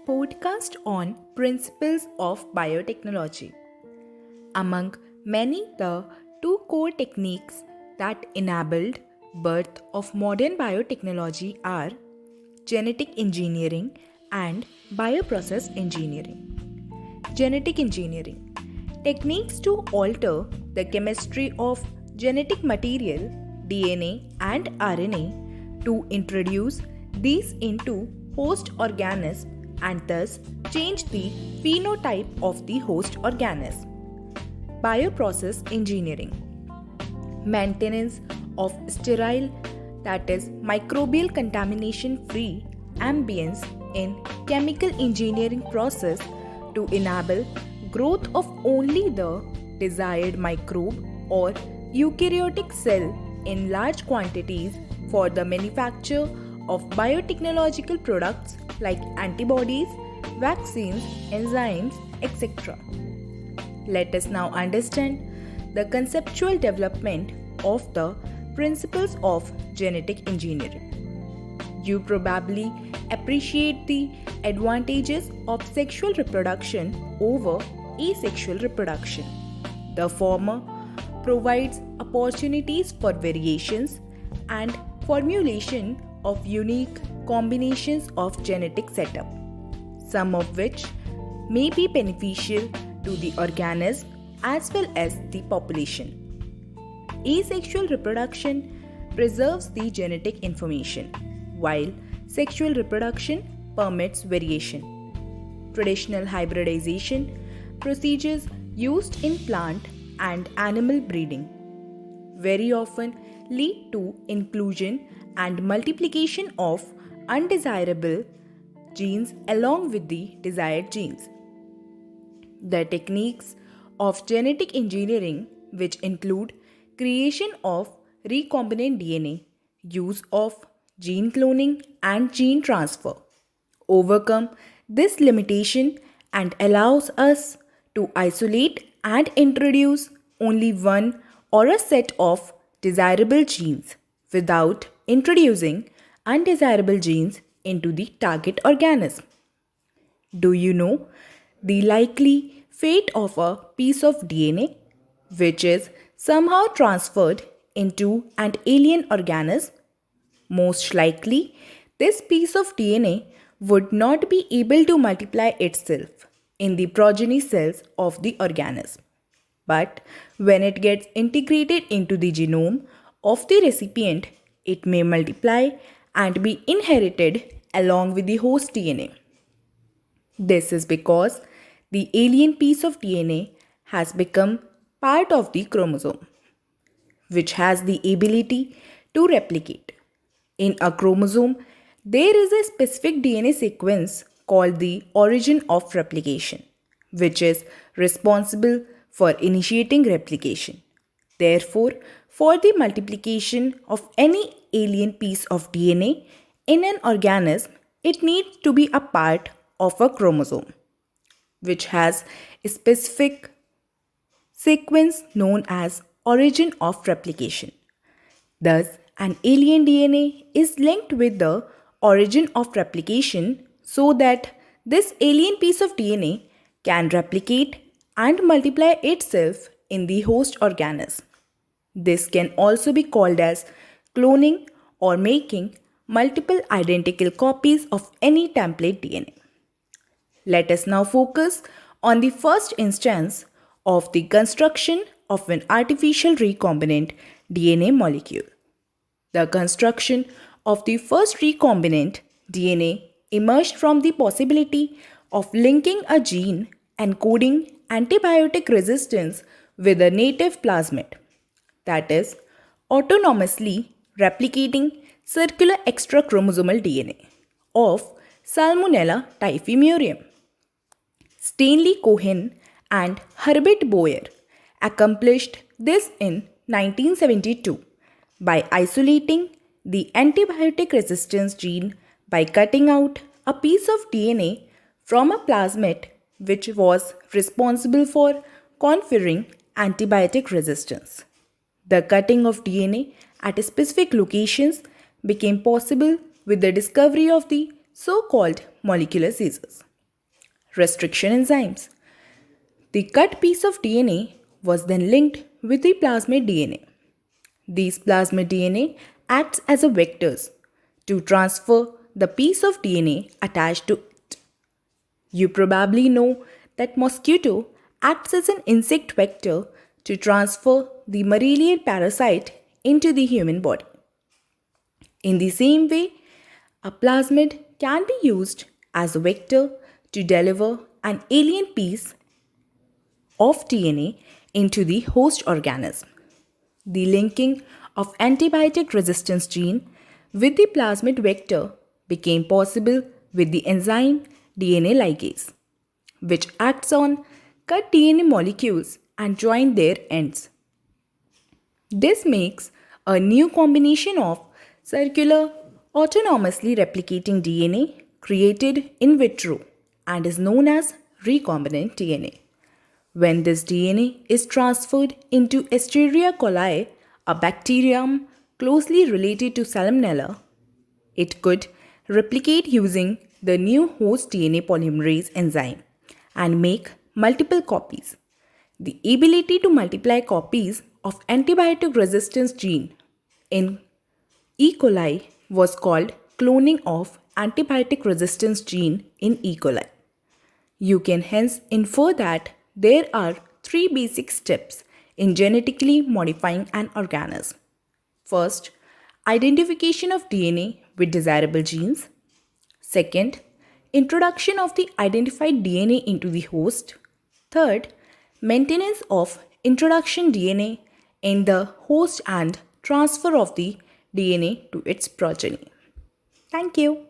podcast on principles of biotechnology. Among many the two core techniques that enabled birth of modern biotechnology are genetic engineering and bioprocess engineering. Genetic engineering techniques to alter the chemistry of genetic material DNA and RNA to introduce these into host organism and thus change the phenotype of the host organism. Bioprocess engineering maintenance of sterile, that is microbial contamination free ambience in chemical engineering process to enable growth of only the desired microbe or eukaryotic cell in large quantities for the manufacture of biotechnological products like antibodies, vaccines, enzymes, etc. Let us now understand the conceptual development of the principles of genetic engineering. You probably appreciate the advantages of sexual reproduction over asexual reproduction. The former provides opportunities for variations and formulation of unique combinations of genetic setup, some of which may be beneficial to the organism as well as the population. Asexual reproduction preserves the genetic information, while sexual reproduction permits variation. Traditional hybridization procedures used in plant and animal breeding very often lead to inclusion and multiplication of undesirable genes along with the desired genes. The techniques of genetic engineering, which include creation of recombinant DNA, use of gene cloning and gene transfer, overcome this limitation and allows us to isolate and introduce only one or a set of desirable genes without introducing undesirable genes into the target organism. Do you know the likely fate of a piece of DNA which is somehow transferred into an alien organism? Most likely, this piece of DNA would not be able to multiply itself in the progeny cells of the organism. But when it gets integrated into the genome of the recipient, it may multiply and be inherited along with the host DNA. This is because the alien piece of DNA has become part of the chromosome, which has the ability to replicate. In a chromosome, there is a specific DNA sequence called the origin of replication, which is responsible for initiating replication. Therefore, for the multiplication of any alien piece of DNA in an organism, it needs to be a part of a chromosome, which has a specific sequence known as origin of replication. Thus, an alien DNA is linked with the origin of replication so that this alien piece of DNA can replicate and multiply itself in the host organism. This can also be called as cloning or making multiple identical copies of any template DNA. Let us now focus on the first instance of the construction of an artificial recombinant DNA molecule. The construction of the first recombinant DNA emerged from the possibility of linking a gene encoding antibiotic resistance with a native plasmid, that is, autonomously replicating circular extrachromosomal DNA of Salmonella typhimurium. Stanley Cohen and Herbert Boyer accomplished this in 1972 by isolating the antibiotic resistance gene by cutting out a piece of DNA from a plasmid which was responsible for conferring antibiotic resistance. The cutting of DNA at specific locations became possible with the discovery of the so-called molecular scissors. restriction enzymes. The cut piece of DNA was then linked with the plasmid DNA. These plasmid DNA acts as a vectors to transfer the piece of DNA attached to it. You probably know that mosquito acts as an insect vector to transfer the malarial parasite into the human body. In the same way, a plasmid can be used as a vector to deliver an alien piece of DNA into the host organism. The linking of antibiotic resistance gene with the plasmid vector became possible with the enzyme DNA ligase, which acts on cut DNA molecules and join their ends. This makes a new combination of circular, autonomously replicating DNA created in vitro and is known as recombinant DNA. When this DNA is transferred into Escherichia coli, a bacterium closely related to Salmonella, it could replicate using the new host DNA polymerase enzyme and make multiple copies. The ability to multiply copies of antibiotic resistance gene in E. coli was called cloning of antibiotic resistance gene in E. coli. You can hence infer that there are three basic steps in genetically modifying an organism. First, identification of DNA with desirable genes. Second, introduction of the identified DNA into the host. Third, maintenance of introduction DNA in the host and transfer of the DNA to its progeny. Thank you.